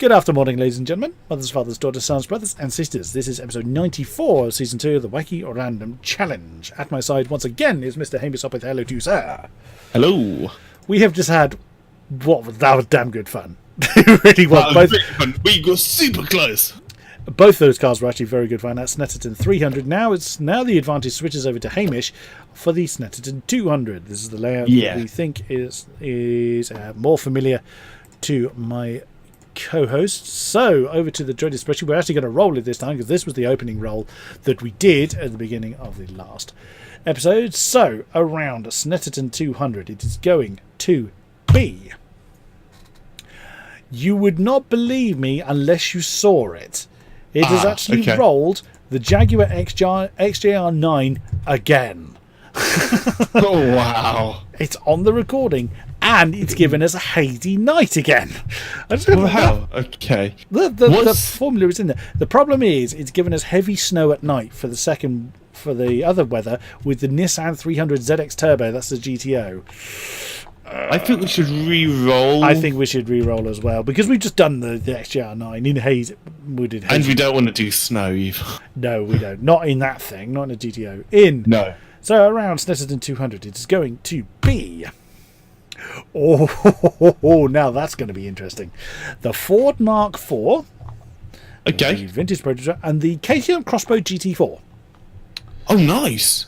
Good afternoon, ladies and gentlemen, mothers, fathers, daughters, sons, brothers, and sisters. This is episode 94 of season 2 of the Wacky Random Challenge. At my side, once again, is Mr. Hamish Up with hello to you, sir. Hello. We have just had that was damn good fun. It really was. We got super close. Both those cars were actually very good fun. That's Snetterton 300. Now the advantage switches over to Hamish for the Snetterton 200. This is the layout that we think is more familiar to my co-host. So over to the dreaded spreadsheet. We're actually going to roll it this time because this was the opening roll that we did at the beginning of the last episode. So around Snetterton 200, it is going to be. You would not believe me unless you saw it. It has actually rolled the Jaguar XJR9 again. Oh, wow. It's on the recording, and it's given us a hazy night again. Wow, okay. The formula is in there. The problem is, it's given us heavy snow at night for the other weather with the Nissan 300 ZX Turbo. That's the GTO. I think we should re-roll. I think we should re-roll as well because we've just done the XJR9 in haze. And we don't want to do snow either. No, we don't. Not in that thing. Not in a GTO. No. So around Snetterton 200, it is going to be. Oh, now that's going to be interesting. The Ford Mark IV. Okay. The vintage prototype and the KTM Crossbow GT4. Oh, nice.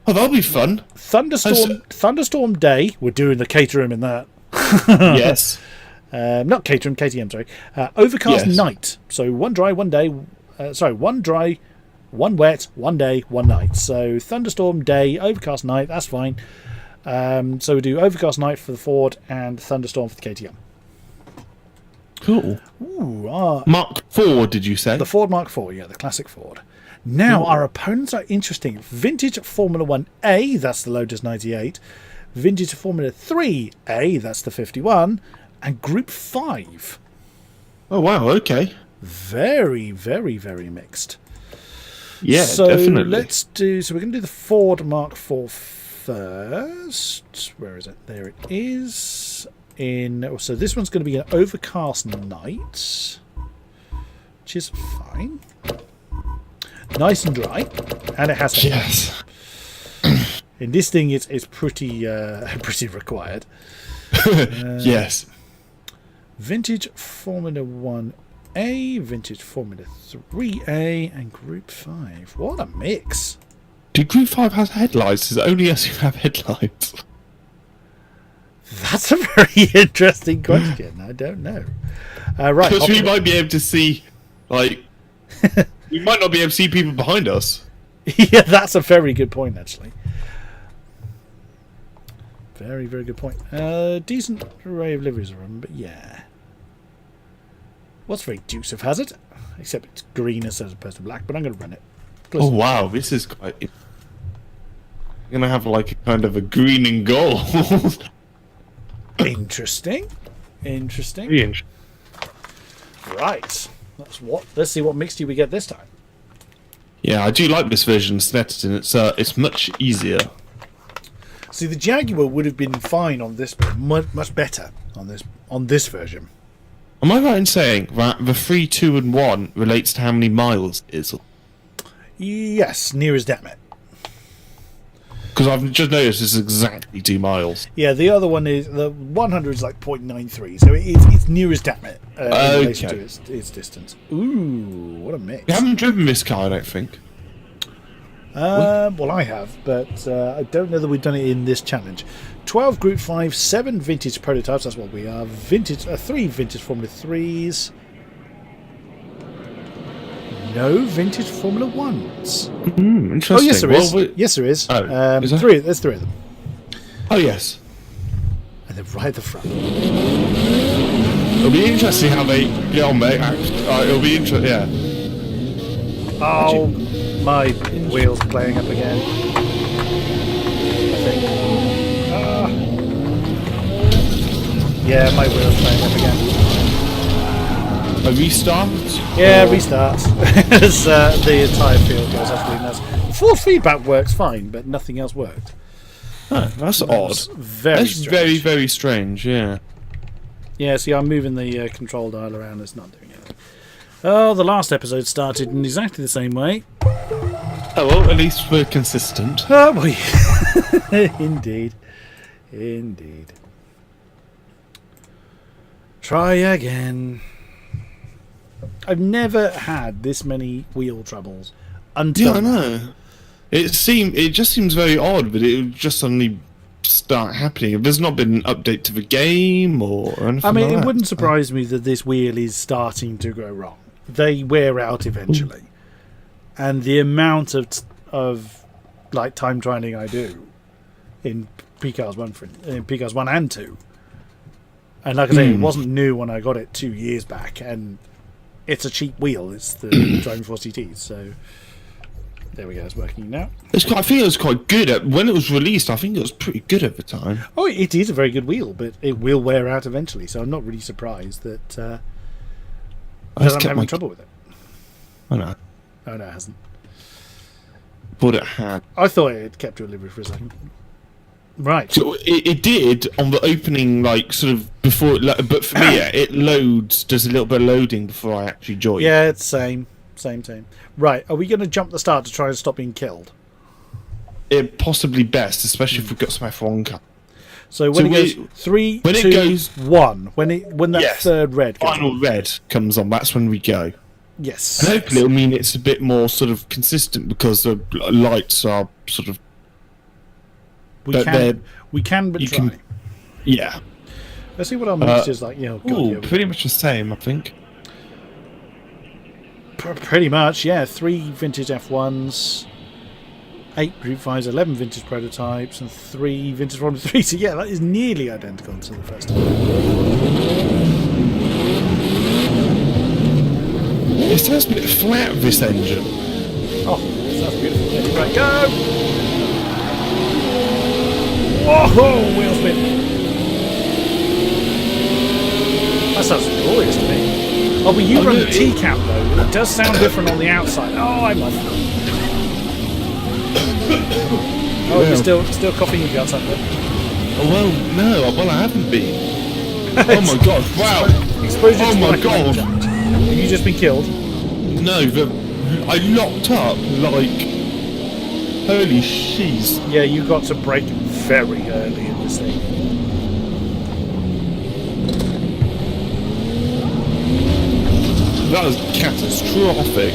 Oh, that'll be fun. Thunderstorm Day. We're doing the Caterham in that. Yes. Not Caterham, KTM, sorry. Overcast night. So one dry, one day. One dry, one wet, one day, one night. So thunderstorm day, overcast night. That's fine. So we do overcast night for the Ford and thunderstorm for the KTM. Cool. Ooh, Mark IV, did you say? The Ford Mark IV, yeah, the classic Ford. Now, our opponents are interesting. Vintage Formula 1A, that's the Lotus 98. Vintage Formula 3A, that's the 51. And Group 5. Oh, wow, okay. Very, very, very mixed. Yeah, so definitely. So we're going to do the Ford Mark IV first. Where is it? There it is. So this one's going to be an overcast night, which is fine. Nice and dry, and it has. Yes. In this thing, it's pretty required. Yes. Vintage Formula 1A, Vintage Formula 3A, and Group 5. What a mix! Do Group 5 has headlights? Is it only us who have headlights? That's a very interesting question. I don't know. Right, because we might be able to see, like. We might not be able to see people behind us. Yeah, that's a very good point, actually. Very, very good point. Decent array of liveries around, but yeah. What's very Dukes of Hazzard? Except it's green as opposed to black, but I'm going to run it. Oh, wow, this is quite... I'm going to have like a kind of a green and gold. Interesting. Right. Let's see what mixture we get this time. Yeah, I do like this version of Snetterton. It's much easier. See, the Jaguar would have been fine on this, but much better on this version. Am I right in saying that the 3, 2, and 1 relates to how many miles it is? Yes, near as damn it. Because I've just noticed it's exactly 2 miles. Yeah, the other one is the 100 is like 0.93, so it's near as damn it in relation to its distance. Ooh, what a mix! You haven't driven this car, I don't think. Well, I have, but I don't know that we've done it in this challenge. 12 Group 5, 7 vintage prototypes. That's what we are. 3 vintage Formula 3s. No vintage Formula 1s. Interesting. Oh, yes, there is. Yes, there is. Oh, is there? There's 3 of them. Oh, yes. And they're right at the front. It'll be interesting how they get on, mate. It'll be interesting, yeah. Oh, my wheel's playing up again. I think. Yeah, my wheel's playing up again. A restart? Yeah, restart. As the entire field goes absolutely nuts. Force feedback works fine, but nothing else worked. Oh, that's odd. Very strange. very, very strange, yeah. Yeah, see, I'm moving the control dial around. It's not doing it. Oh, the last episode started in exactly the same way. Oh, well, at least we're consistent. Oh, boy. Indeed. Indeed. Try again. I've never had this many wheel troubles until... Yeah, I know. It just seems very odd, but it would just suddenly start happening. If there's not been an update to the game or anything I mean, like it that. wouldn't surprise me that this wheel is starting to go wrong. They wear out eventually. And the amount of like time trialing I do in PCARS 1 and 2. And like I say, it wasn't new when I got it 2 years back, and it's a cheap wheel. It's the Driving Force TT, so there we go. It's working now. I think it was quite good when it was released. I think it was pretty good at the time. Oh, it is a very good wheel, but it will wear out eventually. So I'm not really surprised that I'm having trouble with it. I know. Oh no, it hasn't. But it had. I thought it kept your livery for a second. Right. So it did on the opening, like sort of before. But for me, yeah, it loads. Does a little bit of loading before I actually join. Yeah, it's same. Right. Are we going to jump the start to try and stop being killed? It possibly best, especially if we've got some F1 car. So when it goes 3, 2, 1, when that third red goes final red comes on, that's when we go. Yes. And hopefully it'll mean it's a bit more sort of consistent because the lights are sort of. We can but try. Yeah. Let's see what our mixture's like. Pretty much the same, I think. Pretty much, yeah. 3 vintage F1s, 8 Group 5s, 11 vintage prototypes, and 3 vintage Formula 3s. So yeah, that is nearly identical to the first time. It sounds a bit flat, this engine. Oh, sounds beautiful. Yeah, right, go! Whoa, wheel spin. That sounds glorious to me. Oh, but you run the T-cam though. It does sound different on the outside. Oh, I'm off. Oh, you're still coughing your guts up there. Oh, well, I haven't been. Oh my god, wow. Exposure oh to my god. Have you just been killed? No, I locked up like... Holy sheez. Yeah, you got to brake very early in this thing. That was catastrophic.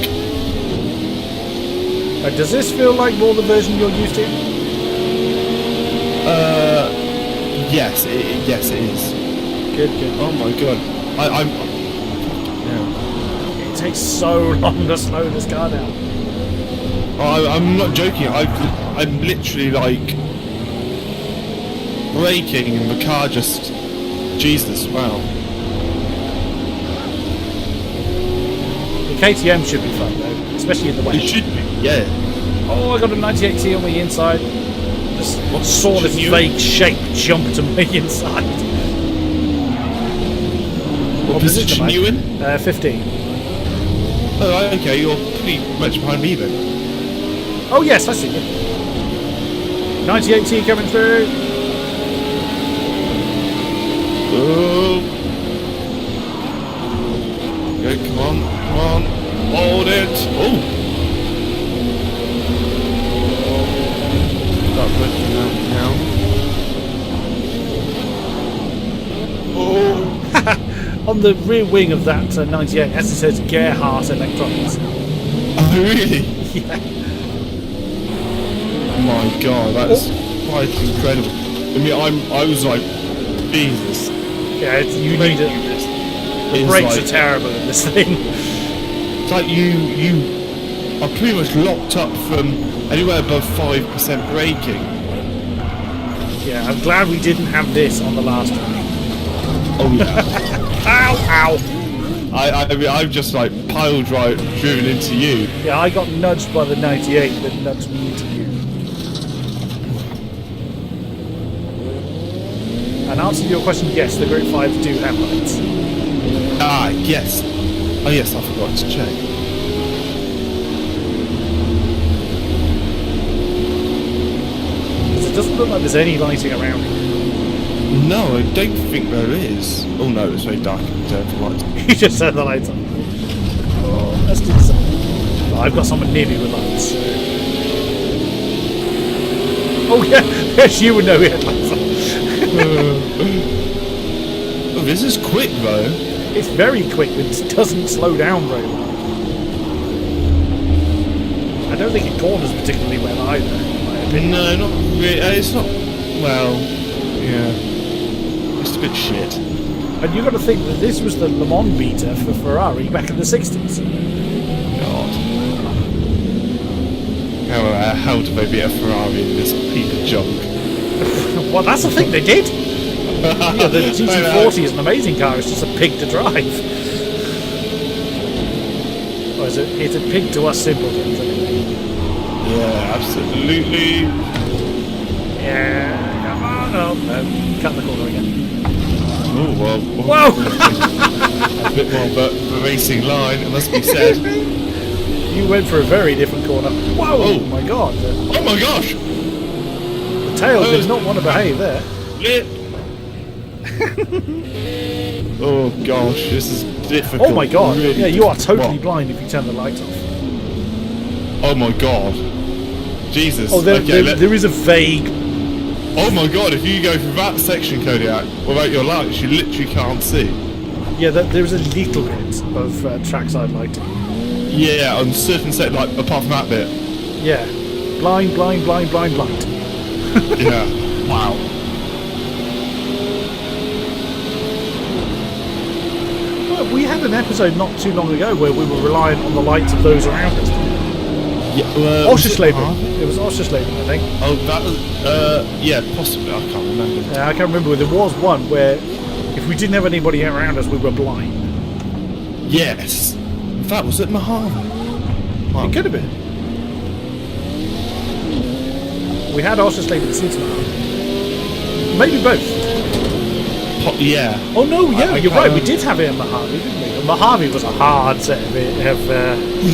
Does this feel like more the version you're used to? Yes, it is. Good. Oh my god. I'm It takes so long to slow this car down. I'm not joking. I'm literally like braking and the car just... Jesus, wow. The KTM should be fun though, especially in the wet. It should be, yeah. Oh, I got a 98T on the inside. Just saw this vague shape jump to me inside. What position are you in? 15. Oh, okay, you're pretty much behind me then. Oh yes, I see you. 98T coming through. Oh. Okay, come on. Hold it. Oh. Start pushing that now. Oh. On the rear wing of that 98, as it says, Gerhardt Electronics. Oh, really? Yeah. Oh my god, that's quite incredible. I mean, I was like, Jesus. Yeah, you need it. The brakes are terrible in this thing. It's like you are pretty much locked up from anywhere above 5% braking. Yeah, I'm glad we didn't have this on the last one. Oh yeah. Ow! I mean, I've just like pile driven into you. Yeah, I got nudged by the 98 that nudged me into you. And answer to your question, yes, the Group 5s do have lights. Ah, yes. Oh yes, I forgot to check. Because it doesn't look like there's any lighting around here. No, I don't think there is. Oh no, it's very dark in the lights. You just turned the lights on. Oh, let's do this. Oh, I've got someone near me with lights. So. Oh yeah, yes, you would know we had lights on. Oh, this is quick though. It's very quick, but it doesn't slow down very well. I don't think it corners particularly well either. In my opinion. No, not really. It's not. Well, yeah. It's a bit shit. And you've got to think that this was the Le Mans beta for Ferrari back in the 60s. God. How do they beat a Ferrari in this heap of junk? Well, that's the thing, they did. Yeah, the GT40 is an amazing car, it's just a pig to drive. Or is it, it's a pig to us simpletons, anyway. Yeah, absolutely. Yeah, come on. Oh, no, cut the corner again. Oh, well. Whoa! A bit more of a racing line, it must be said. You went for a very different corner. Whoa! Oh my god. Oh my gosh! The tail did not want to behave there. Oh gosh, this is difficult. Oh my god. Really yeah, you are totally what? blind if you turn the lights off. Oh my god. Jesus. Oh, there okay, is a vague... Oh my god, if you go through that section, Kodiak, without your lights, you literally can't see. Yeah, there's a little bit of trackside lighting. Yeah, on certain set, like, apart from that bit. Yeah. Blind. Yeah. Wow. Well, we had an episode not too long ago where we were reliant on the lights of those around us. Yeah, Oschersleben. It was Oschersleben, I think. Oh, that was, yeah, possibly, I can't remember. Yeah, I can't remember. There was one where if we didn't have anybody around us, we were blind. Yes. That was at Mojave. Wow. It could have been. We had Oschersleben since Mojave. Maybe both. Yeah. Oh no, yeah, you're right. We did have it in Mojave, didn't we? And Mojave was a hard set of it.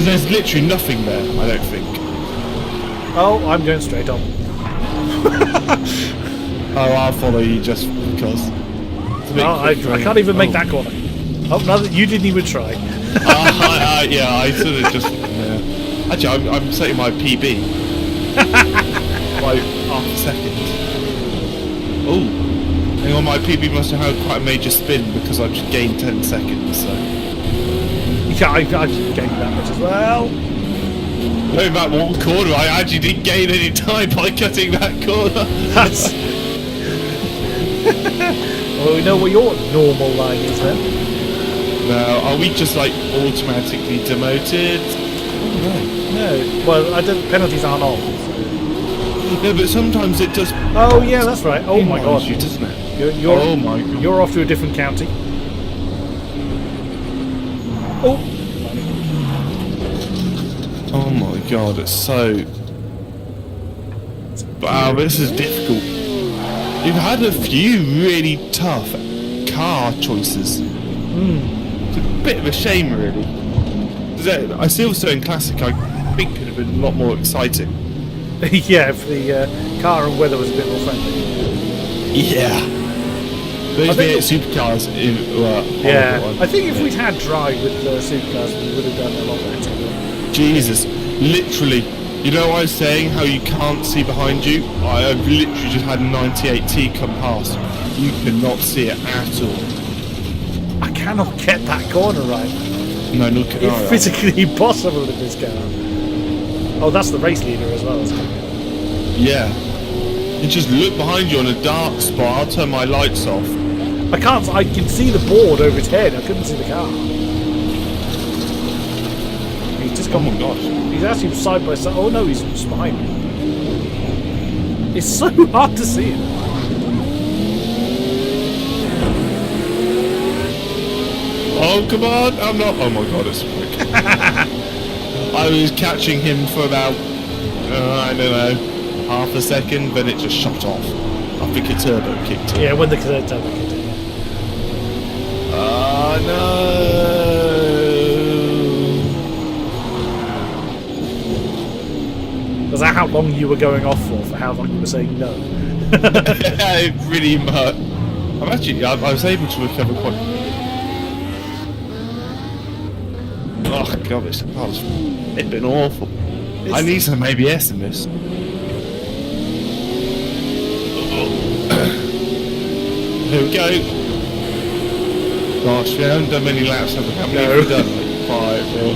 There's literally nothing there, I don't think. Oh, I'm going straight on. Oh, I'll follow you just because. I can't even make that corner. Oh, no, you didn't even try. Yeah, I sort of just. Yeah. Actually, I'm setting my PB. Like half a second. Oh, hang on, my PB must have had quite a major spin because I've just gained 10 seconds. So. Yeah, I gained that much as well. No, that one corner, I actually didn't gain any time by cutting that corner. That's. Well, we know what your normal line is then. Now, are we just like automatically demoted? No. Well, penalties aren't on. No, but sometimes it does. Oh yeah, that's right. Oh my god, you, doesn't it? You're, oh my god. You're off to a different county. Oh. Oh my god, it's so. Wow, this is difficult. You've had a few really tough car choices. It's a bit of a shame, really. I still say in Classic, I think it could have been a lot more exciting. Yeah, if the car and weather was a bit more friendly. Yeah. Those V8 supercars were horrible. I think if we'd had drive with the supercars, we would have done a lot better. Jesus, literally. You know what I was saying, how you can't see behind you? I've literally just had 98T come past. You cannot see it at all. I cannot get that corner right. No, look at it's physically impossible in this car. Oh, that's the race leader as well, isn't it? Yeah. You just look behind you on a dark spot. I'll turn my lights off. I can see the board over his head. I couldn't see the car. He's just gone. Oh my gosh. He's actually side by side. Oh no, he's behind me. It's so hard to see him. Oh, come on. I'm not. Oh my god, it's quick. I was catching him for about, I don't know, half a second, then it just shot off. I think it turbo kicked in. Yeah, when the turbo kicked in. Oh no! Was that how long you were going off for how long you were saying no? Pretty much. I was able to recover quite. Oh god, it's been awful. I need some ABS in this. Here we go. Gosh, we haven't done many laps, have we? How many have we done? Like 5, or...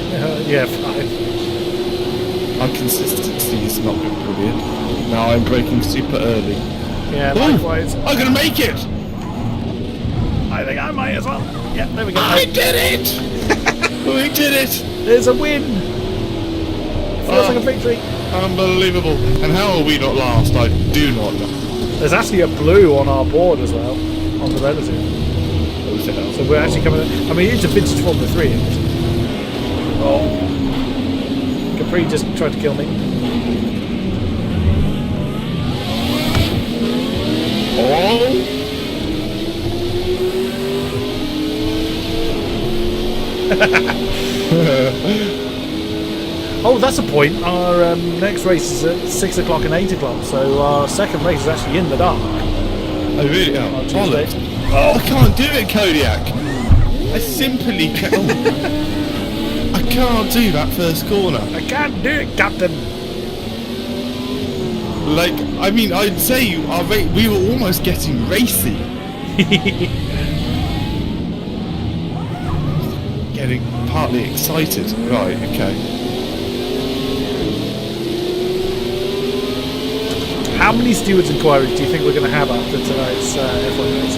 Yeah, 5. Our consistency is not brilliant. Now I'm braking super early. Yeah, likewise. I'm gonna make it! I think I might as well. Yeah, there we go. I did it! We did it! There's a win! Feels like a victory. Unbelievable. And how are we not last? I do not know. There's actually a blue on our board as well, on the relative. So we're actually coming. I mean, it's a vintage Formula 3. Isn't it? Oh, Capri just tried to kill me. Oh! Oh, that's a point. Our next race is at 6 o'clock and 8 o'clock, so our second race is actually in the dark. Oh, really? Oh, bollocks. Oh, I can't do it, Kodiak. I simply can't. I can't do that first corner. I can't do it, Captain. Like, I mean, I'd say we were almost getting racy. Getting partly excited. Right, okay. How many stewards inquiries do you think we're going to have after tonight's F1 race?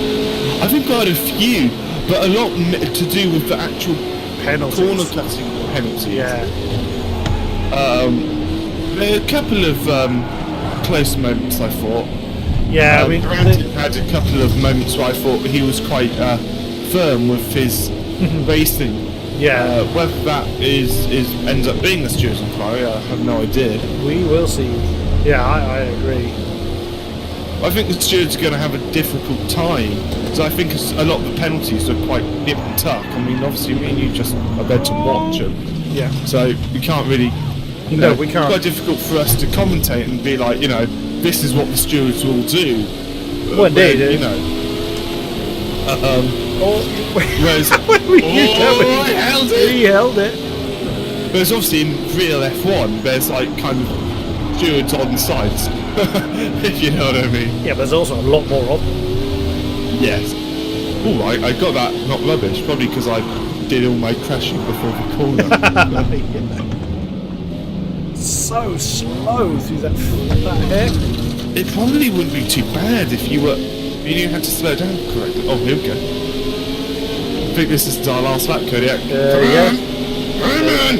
I think quite a few, but a lot to do with the actual Penalties. corner cutting penalties. Yeah. There are a couple of close moments, I thought. Yeah, I mean, Brandon had a couple of moments where I thought he was quite firm with his racing. Yeah. Whether that ends up being the stewards inquiry, I have no idea. We will see. Yeah, I agree. I think the stewards are going to have a difficult time, because I think a lot of the penalties are quite nip and tuck. I mean, obviously, me and you just are there to watch them. Yeah. So we can't really. No, we can't. It's quite difficult for us to commentate and be like, this is what the stewards will do. Well, indeed. Whereas, I held it. He held it. Whereas obviously in real F1, there's like kind of stewards on the sides, if you know what I mean. Yeah, but there's also a lot more of them. Yes. Oh, I got that not rubbish, probably because I did all my crashing before the corner. Yeah. So slow through that hair. It probably wouldn't be too bad if you knew how to slow down correctly. Oh, here we go. I think this is our last lap, Kodiak. Yeah. Come on!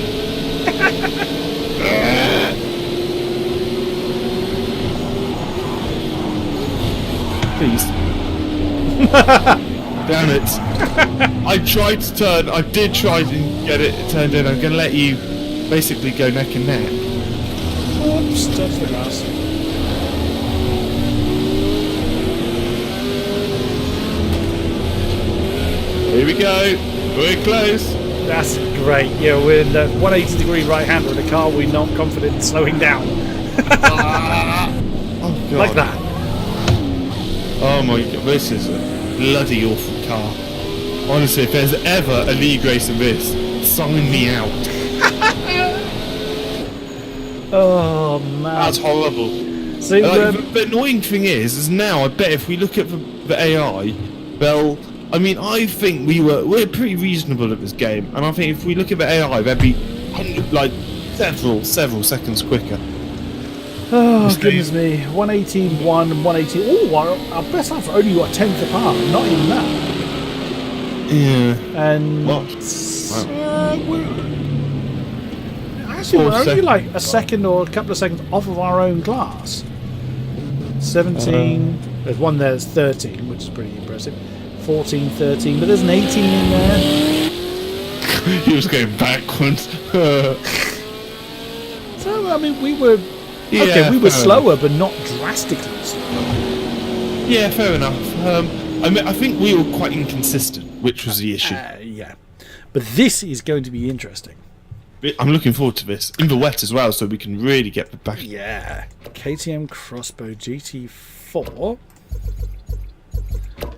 Please. Damn it. I tried to turn, I did try to get it turned in. I'm going to let you basically go neck and neck. Oops, touch the grass. Here we go. We're close. That's great. Yeah, we're in the 180-degree right-hander in the car. We're not confident in slowing down. Oh, God. Like that. Oh my god, this is a bloody awful car. Honestly, if there's ever a league race in this, sign me out. Oh man, That's horrible. So, the annoying thing is now I bet if we look at the AI, I think we're pretty reasonable at this game, and I think if we look at the AI, they'd be like several seconds quicker. Oh, goodness me. 118, 118. Oh, our best laps are only, 10th apart. Not even that. Yeah. And... What? We're only like a second or a couple of seconds off of our own class. 17. There's one there that's 13, which is pretty impressive. 14, 13. But there's an 18 in there. He was going backwards. So, I mean, we were... Yeah, okay, we were slower, but not drastically slower. Yeah, fair enough. I think we were quite inconsistent, which was the issue. Yeah. But this is going to be interesting. I'm looking forward to this. In the wet as well, so we can really get the back. Yeah. KTM Crossbow GT4.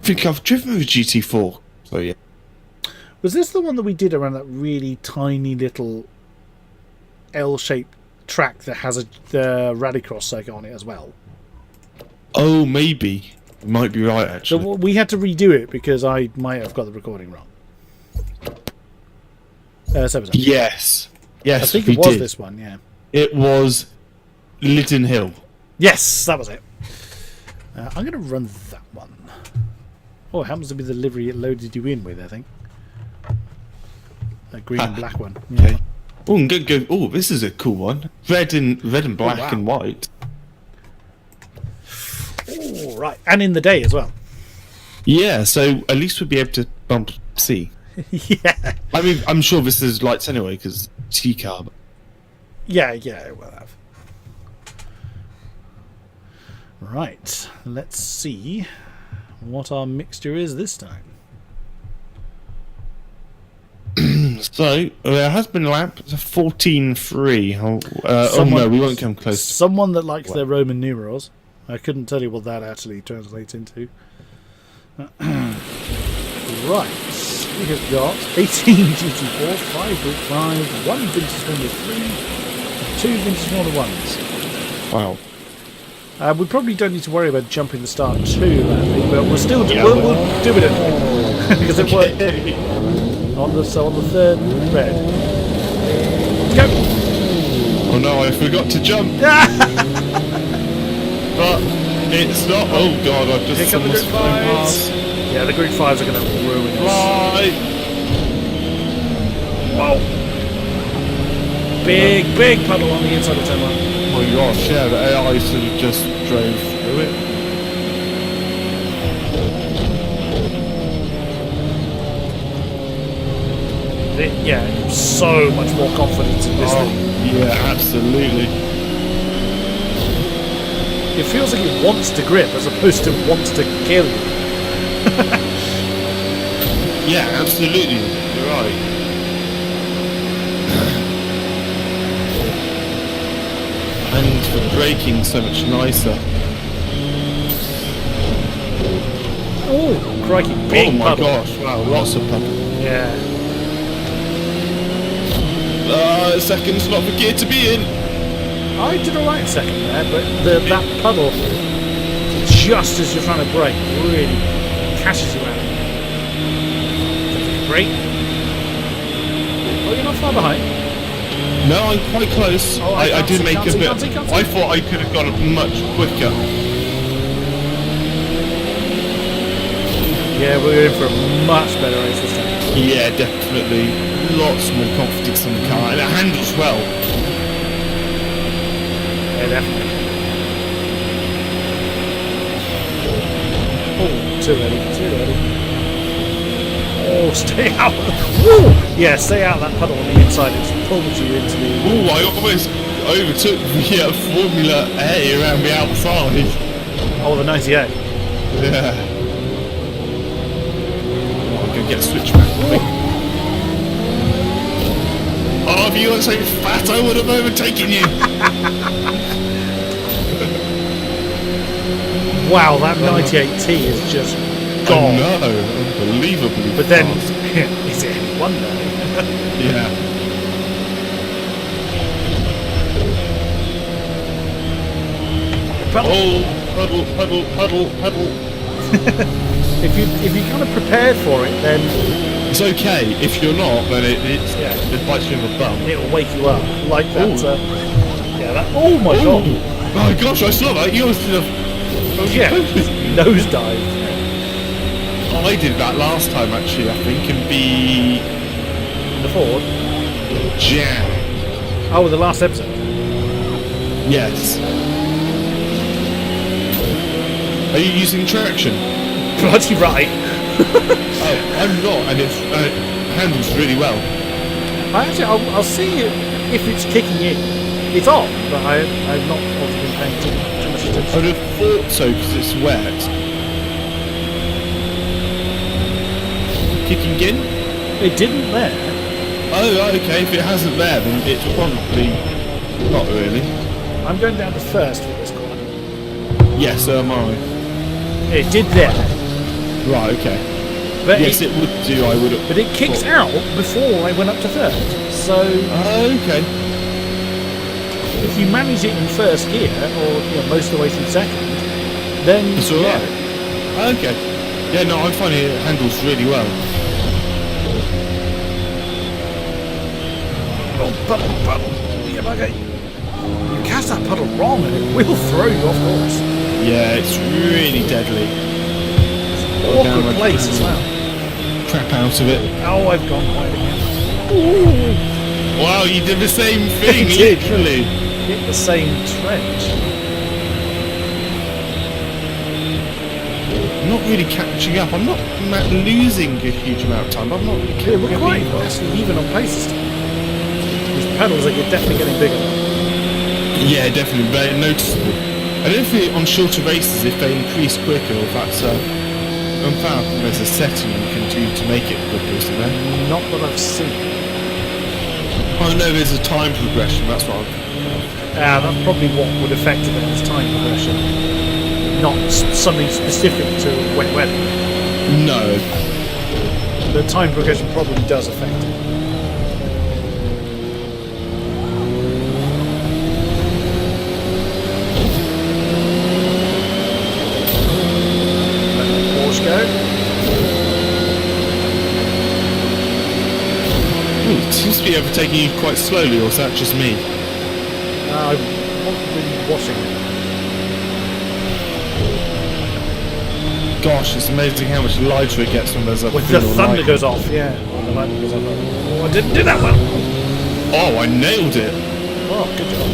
think I've driven with a GT4. So yeah. Was this the one that we did around that really tiny little L-shaped track that has the rallycross circuit on it as well? Oh, maybe. You might be right, actually. So we had to redo it because I might have got the recording wrong. Yes. Yes, I think it was this one, yeah. It was Lytton Hill. Yes, that was it. I'm going to run that one. Oh, it happens to be the livery it loaded you in with, I think. A green and black one. Yeah. Okay. Oh, go. Oh, this is a cool one. Red and black and white. Oh, right. And in the day as well. Yeah, so at least we'll be able to bump C. Yeah. I mean, I'm sure this is lights anyway, because T-carb. Yeah, it will have. Right. Let's see what our mixture is this time. So, there has been a lap. It's a 14.3. Oh no, we won't come close. Someone that likes their Roman numerals. I couldn't tell you what that actually translates into. Right. We have got 18 GT4, 5 Group 5, 1 Vintage Formula 3, and 2 Vintage Formula 1s. Wow. We probably don't need to worry about jumping the start too badly, but we'll still do, we'll do it anyway. Because it worked on the third red. Let's go! Oh no, I forgot to jump! But it's not. Oh god, I've just pick up the Group 5s. Yeah, the Group 5s are going to ruin this. Right! Whoa! Big puddle on the inside of turn 1. Oh my gosh, yeah, the AI sort of just drove through it. Yeah, so much more confidence in this thing. Yeah, absolutely. It feels like it wants to grip as opposed to wants to kill you. Yeah, absolutely. You're right. And the braking so much nicer. Oh, crikey, big oh my puddle. gosh, wow, lots of puddle. Yeah. Second's not the gear to be in. I did alright second there, but that puddle, just as you're trying to brake, really catches you out. Brake. Oh, you're not far behind. No, I'm quite close. Oh, I did make a bit. Can't see. I thought I could have gone much quicker. Yeah, we're in for a much better race this time. Yeah, definitely. Lots more confidence in the car, and it handles well. Yeah, definitely. Oh, too early. Oh, stay out. Woo! Yeah, stay out of that puddle on the inside. It's pulled you into the... Oh, I almost overtook the Formula A around the outside. Oh, the 98. Yeah. I'm going to get a switchback, I think. Oh, if you weren't so fat, I would have overtaken you. Wow, that 98T is just gone. Oh no, unbelievably But then, fast. is it any wonder? Yeah. Puddle. If you kind of prepared for it, then It's okay. If you're not, then it bites you in the bum. it'll wake you up like that. Ooh. Yeah, that. Oh my god! Oh my gosh, I saw that. You must have. Yeah, nosedive. I did that last time actually. I think in The Ford. Jam. Oh, the last episode. Yes. Are you using traction? Bloody right. Oh, I'm not, and it handles really well. I'll see if it's kicking in. It's on, but I've not obviously been paying too much I attention. would have thought so because it's wet. Kicking in? It didn't there. Oh, okay. If it hasn't there, then it's probably not really. I'm going down to first for this corner. Yes, so am I. It did there. Right, okay. But yes, it would do, I would have... But it kicks out before I went up to third. So... Okay. If you manage it in first gear, or most of the way through second, then... It's alright. Okay. Yeah, no, I'm finding it handles really well. Oh, puddle. Yeah, okay. You cast that puddle wrong and it will throw you off course. Yeah, it's really deadly. Awkward place as well. Crap out of it. Oh, I've gone wide again. Ooh. Wow, you did the same thing, literally. Hit the same trench. I'm not really catching up. I'm not losing a huge amount of time. I'm not really catching up. We're quite actually even on paces. These pedals are definitely getting bigger. Yeah, definitely. Very noticeable. I don't think on shorter races if they increase quicker, if that's unfound. There's a setting you can do to make it quicker, isn't there? Not that I've seen. Oh no, there's a time progression. That's what I'm... That's probably what would affect it then, is time progression. Not something specific to wet weather. No. The time progression probably does affect it. Let the Porsche go. Ooh, it seems to be overtaking you quite slowly, or is that just me? I'm not really watching it. Gosh, it's amazing how much lighter it gets when there's a... When the thunder goes off, yeah. When the lightning goes off. Oh, I didn't do that well. Oh, I nailed it. Oh, good job.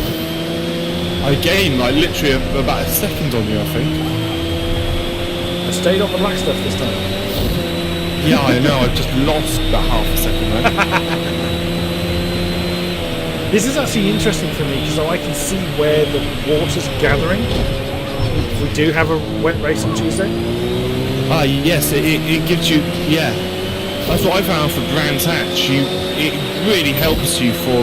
I gained, like, literally about a second on you, I think. I stayed on the black stuff this time. Yeah, I know, I've just lost about half a second then. This is actually interesting for me because I can see where the water's gathering. If we do have a wet race on Tuesday. Yes, it gives you, yeah. That's what I found for Brands Hatch. It really helps you for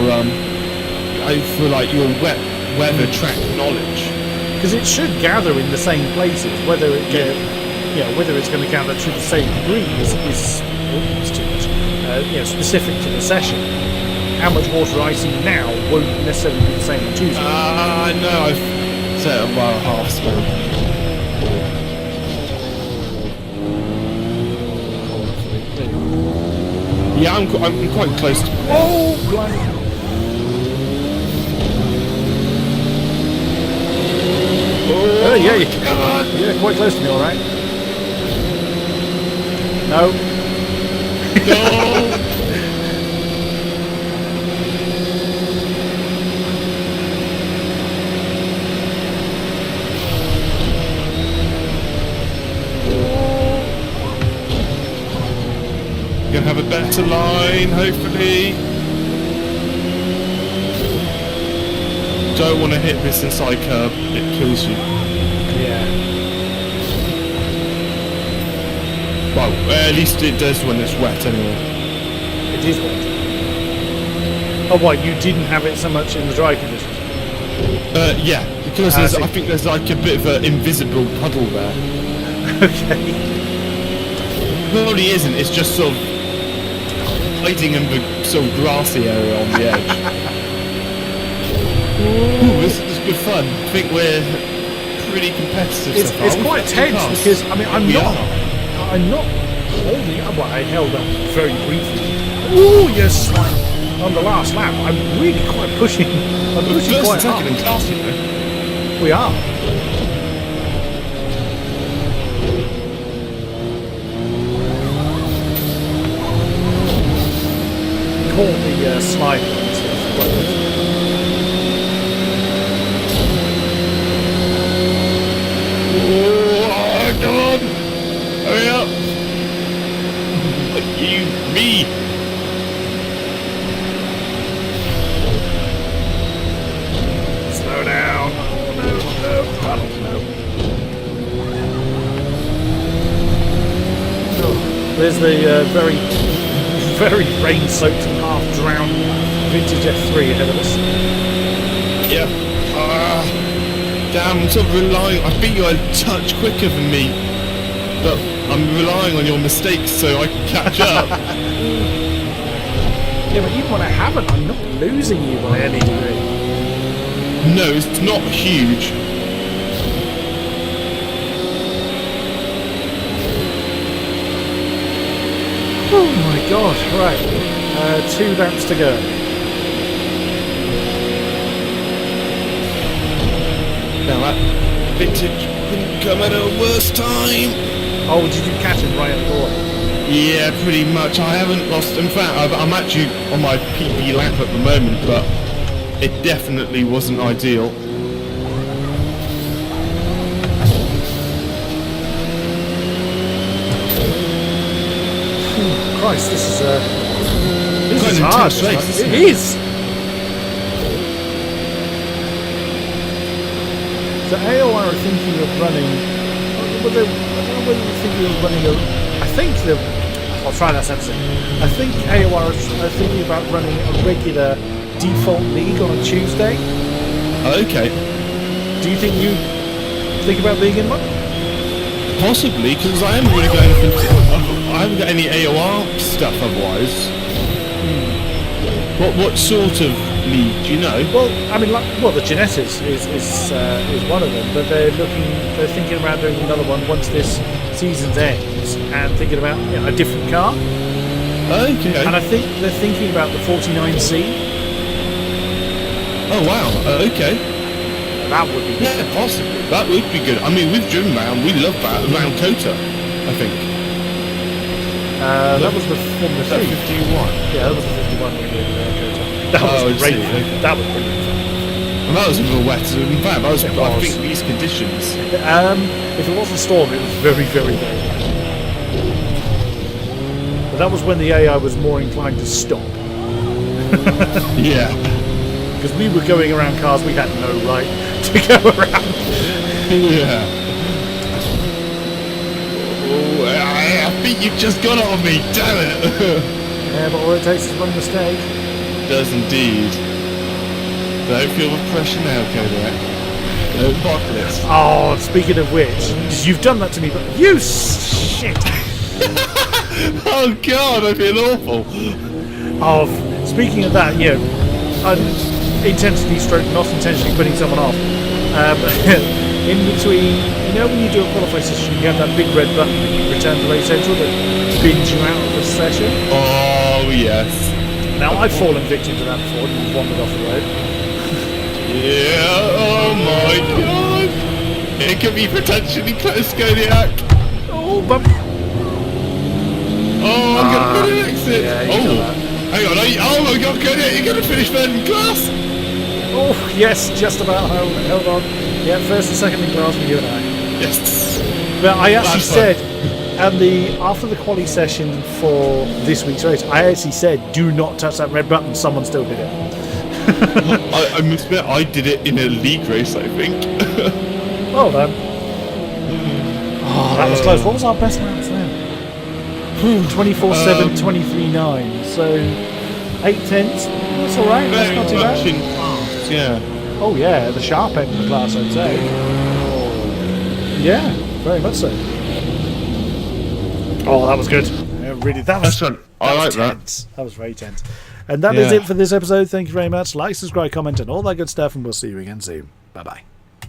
like your wet weather track knowledge. Because it should gather in the same places, whether it's going to gather to the same degree is too much. Specific to the session. How much water I see now won't necessarily be the same on Tuesday. No, I've set about a half spell. Yeah, I'm quite close to... Oh, blimey. Oh, yeah, come on. Yeah, quite close to me, all right. No. No. Gonna have a better line, hopefully. Don't want to hit this inside curb, it kills you. Yeah. Well, at least it does when it's wet anyway. It is wet. Oh, what, you didn't have it so much in the dry conditions? Yeah, because I think there's like a bit of an invisible puddle there. Okay. Probably isn't, it's just sort of hiding in the sort of grassy area on the edge. Ooh, this is good fun. I think we're pretty competitive so far. It's quite tense because, I mean, I'm not holding up. Well, I held up very briefly. Ooh, yes, on the last lap. I'm really quite pushing. I'm pushing quite hard. In class, you know. We are. Caught the slide and stuff. Quite good. Oh, come on! Hurry up! Me! Slow down. Oh, no, puddle, no. Oh, there's the very rain-soaked and half-drowned vintage F3 ahead of us. Yeah. Damn, I'm sort of relying. I think you're a touch quicker than me. But I'm relying on your mistakes so I can catch up. Yeah, but even when I haven't, I'm not losing you by any degree. No, it's not huge. Oh my god, right. 2 laps to go. Now that vintage couldn't come at a worse time. Oh, did you catch him right at the border? Yeah, pretty much. I haven't lost. In fact, I'm actually on my PB lap at the moment, but it definitely wasn't ideal. Christ, this is Quite an hard. intense race. It is. So AOR are thinking of running. Well, I don't know whether they're thinking of running I think I'll try that sentence. I think AOR are thinking about running a regular default league on a Tuesday. Okay. Do you think you think about being in one? Possibly, because I haven't really got anything. I haven't got any AOR stuff otherwise. What sort of league do you know? Well, I mean, the Genetics is one of them, but they're thinking about doing another one once this season ends, and thinking about a different car. Okay. And I think they're thinking about the 49C. Oh wow. Okay. That would be good. Yeah, possibly. That would be good. I mean, we've driven around. We love that around Kota, I think. That was the Formula 3. 51. Yeah, that was the 51 we did Kota. That was great. Okay. That was brilliant. And that was a little wet. In fact, that was, I think, these conditions. If it wasn't storm, it was very, very, very wet. But that was when the AI was more inclined to stop. Yeah. Because we were going around cars we had no right to go around. Yeah. Oh, I think you've just got on me, damn it! Yeah, but all it takes is one mistake. It does indeed. Don't feel the pressure now, Kodiak. Don't block this. Oh, speaking of which, you've done that to me, but you shit! Oh god, I feel awful. Oh, speaking of that, intentionally stroke not intentionally putting someone off. In between, when you do a qualify session, you have that big red button and you return to race central that bins you out of the session. Oh yes. Now I've fallen victim to that before and wandered off the road. Yeah. Oh my god. It could be potentially close, Kodiak. Oh, bump. Oh, I'm gonna put an exit. Yeah, hang on. Oh my god, Kodiak, you're gonna finish third in class. Oh, yes, just about. Hold on. Yeah, first and second in class for you and I. Yes. But I actually said, after the quali session for this week's race, I actually said, do not touch that red button. Someone still did it. I must admit, I did it in a league race, I think. Well done. Oh, that was close. What was our best laps then? 24.7, 23.9. So, 8 tenths. That's alright. That's not too bad. In class, yeah. Oh yeah, the sharp end of the class, I'd say. Yeah, very much so. Oh, that was good. Yeah, really, that was fun. I like tense. That was very tense. And that is it for this episode. Thank you very much. Like, subscribe, comment, and all that good stuff, and we'll see you again soon. Bye-bye.